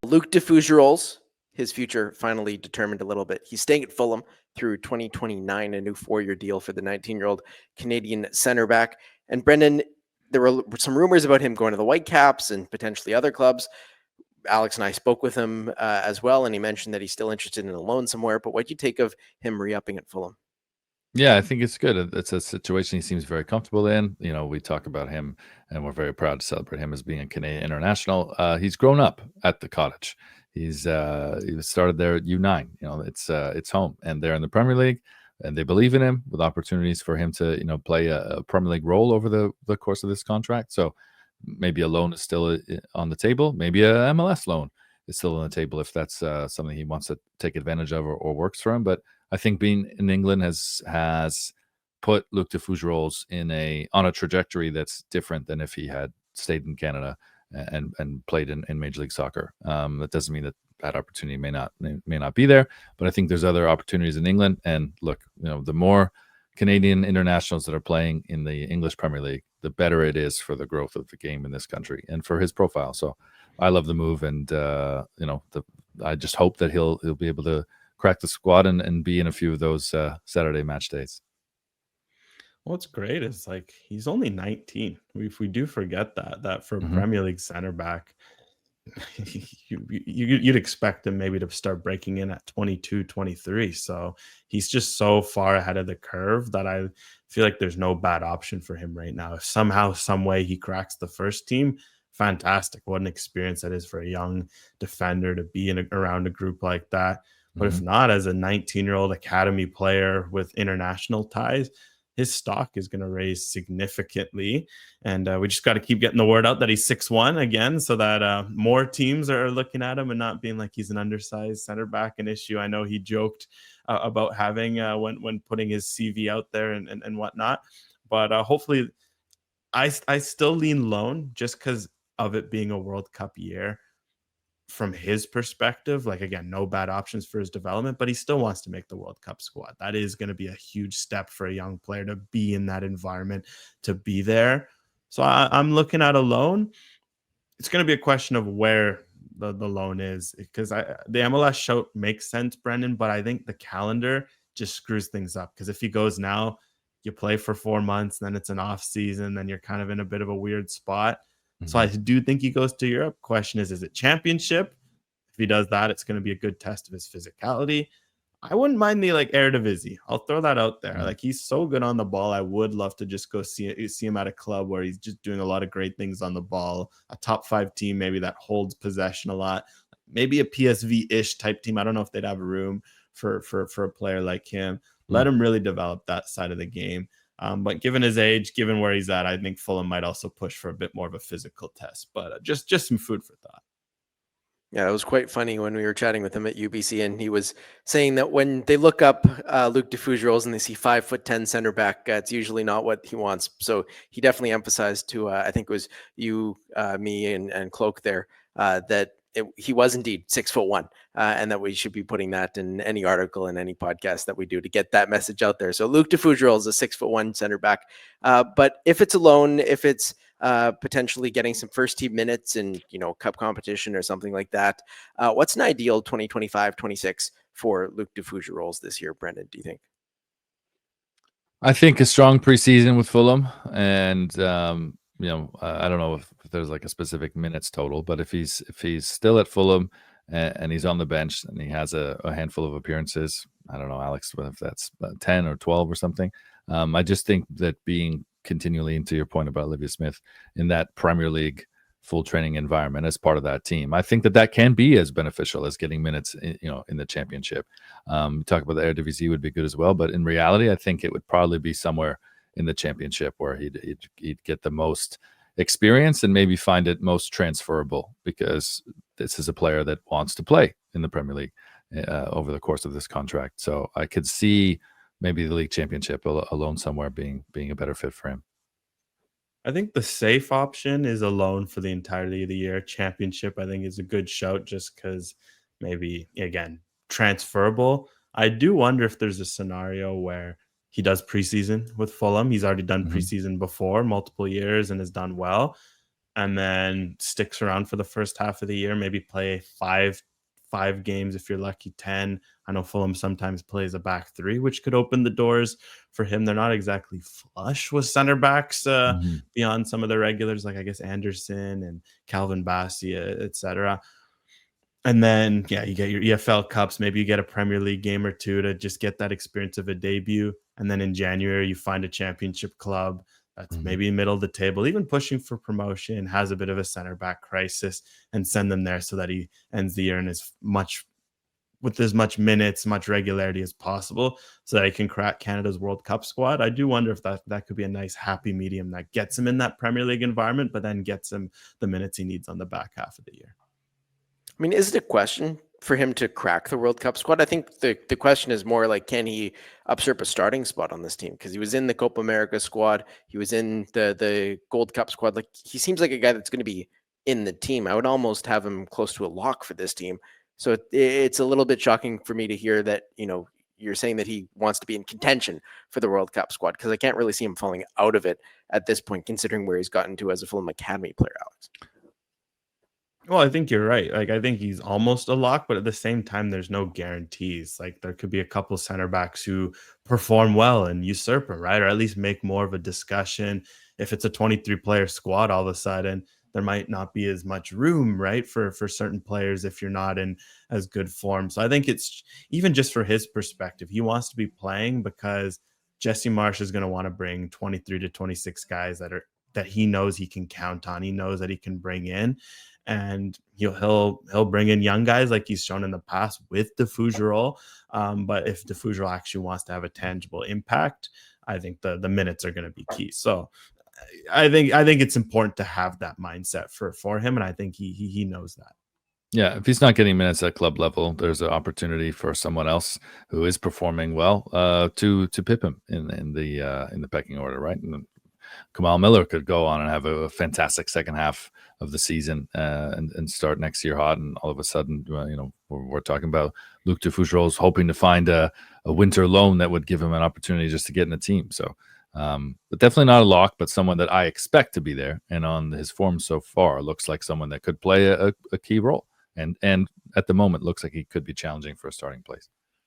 Luc de Fougerolles, his future finally determined a little bit. He's staying at Fulham through 2029, a new 4-year deal for the 19-year-old Canadian center back. And Brendan, there were some rumors about him going to the Whitecaps and potentially other clubs. Alex and I spoke with him as well, and he mentioned that he's still interested in a loan somewhere. But what do you take of him re-upping at Fulham? Yeah, I think it's good. It's a situation he seems very comfortable in. We talk about him, and we're very proud to celebrate him as being a Canadian international. He's grown up at the Cottage. He started there at U9. It's home, and they're in the Premier League, and they believe in him with opportunities for him to play a Premier League role over the course of this contract. So maybe a loan is still on the table. Maybe a MLS loan is still on the table if that's something he wants to take advantage of or works for him. But I think being in England has put Luc de Fougerolles on a trajectory that's different than if he had stayed in Canada and played in Major League Soccer. That doesn't mean that opportunity may not be there, but I think there's other opportunities in England. And look, the more Canadian internationals that are playing in the English Premier League, the better it is for the growth of the game in this country and for his profile. So I love the move, and I just hope that he'll be able to crack the squad and be in a few of those Saturday match days. What's great is he's only 19. If we do forget that for a Premier League center back, you'd expect him maybe to start breaking in at 22, 23. So he's just so far ahead of the curve that I feel like there's no bad option for him right now. If somehow, some way he cracks the first team, fantastic. What an experience that is for a young defender to be around a group like that. But if not, as a 19-year-old academy player with international ties, his stock is going to raise significantly. And we just got to keep getting the word out that he's 6'1" again, so that more teams are looking at him and not being like he's an undersized center back, an issue I know he joked about having when putting his CV out there and whatnot. But hopefully, I still lean loan just because of it being a World Cup year. From his perspective, again, no bad options for his development, but he still wants to make the World Cup squad. That is going to be a huge step for a young player to be in that environment, to be there. So I'm looking at a loan. It's going to be a question of where the loan is, because the MLS show makes sense, Brendan, but I think the calendar just screws things up, because if he goes now, you play for 4 months, then it's an off season, then you're kind of in a bit of a weird spot. So I do think he goes to Europe. Question is it championship? If he does that, it's going to be a good test of his physicality. I wouldn't mind the Eredivisie. I'll throw that out there. He's so good on the ball. I would love to just go see him at a club where he's just doing a lot of great things on the ball. A top 5 team, maybe that holds possession a lot. Maybe a PSV-ish type team. I don't know if they'd have room for a player like him. Let him really develop that side of the game. But given his age, given where he's at, I think Fulham might also push for a bit more of a physical test. But just some food for thought. Yeah, it was quite funny when we were chatting with him at UBC, and he was saying that when they look up Luc de Fougerolles and they see 5'10" center back, it's usually not what he wants. So he definitely emphasized to, I think it was you, me, and Cloak there, that he was indeed 6'1", and that we should be putting that in any article and any podcast that we do to get that message out there. So Luc de Fougerolles is a 6'1" center back. But if it's a loan, if it's potentially getting some first team minutes in, cup competition or something like that, what's an ideal 2025-26 for Luc de Fougerolles this year, Brendan, do you think? I think a strong preseason with Fulham, and I don't know if there's a specific minutes total, but if he's still at Fulham and he's on the bench and he has a handful of appearances, I don't know, Alex, if that's 10 or 12 or something. I just think that being continually, into your point about Olivia Smith, in that Premier League full training environment as part of that team, I think that can be as beneficial as getting minutes, in the championship. Talk about the Eredivisie would be good as well, but in reality, I think it would probably be somewhere in the championship where he'd get the most experience and maybe find it most transferable, because this is a player that wants to play in the Premier League over the course of this contract. So I could see maybe the league championship alone somewhere being a better fit for him. I think the safe option is a loan for the entirety of the year. Championship, I think, is a good shout just because maybe, again, transferable. I do wonder if there's a scenario where he does preseason with Fulham. He's already done preseason before multiple years and has done well. and then sticks around for the first half of the year, maybe play five games if you're lucky, 10. I know Fulham sometimes plays a back three, which could open the doors for him. They're not exactly flush with center backs beyond some of the regulars, like I guess Anderson and Calvin Bassey, etc. And then, yeah, you get your EFL Cups. Maybe you get a Premier League game or two to just get that experience of a debut. And then in January, you find a championship club that's maybe middle of the table, even pushing for promotion, has a bit of a center back crisis, and send them there so that he ends the year in as much minutes, much regularity as possible, so that he can crack Canada's World Cup squad. I do wonder if that could be a nice happy medium that gets him in that Premier League environment, but then gets him the minutes he needs on the back half of the year. I mean, is it a question for him to crack the World Cup squad? I think the question is more like, can he usurp a starting spot on this team? Because he was in the Copa America squad. He was in the Gold Cup squad. Like, he seems like a guy that's going to be in the team. I would almost have him close to a lock for this team. So it's a little bit shocking for me to hear that, you're saying that he wants to be in contention for the World Cup squad, because I can't really see him falling out of it at this point, considering where he's gotten to as a Fulham Academy player, Alex. Well, I think you're right. Like, I think he's almost a lock, but at the same time, there's no guarantees. Like, there could be a couple center backs who perform well and usurp him, right? Or at least make more of a discussion. If it's a 23-player squad, all of a sudden, there might not be as much room, right, for certain players if you're not in as good form. So I think it's, even just for his perspective, he wants to be playing because Jesse Marsch is going to want to bring 23 to 26 guys that he knows he can count on. He knows that he can bring in. And he'll bring in young guys like he's shown in the past with de Fougerolles. But if de Fougerolles actually wants to have a tangible impact, I think the minutes are going to be key. So I think it's important to have that mindset for him, and I think he knows that. Yeah, if he's not getting minutes at club level, there's an opportunity for someone else who is performing well to pip him in the pecking order, right? And Kamal Miller could go on and have a fantastic second half of the season and start next year hot, and all of a sudden, we're talking about Luc de Fougerolles hoping to find a winter loan that would give him an opportunity just to get in the team. So, but definitely not a lock, but someone that I expect to be there, and on his form so far, looks like someone that could play a key role, and at the moment looks like he could be challenging for a starting place.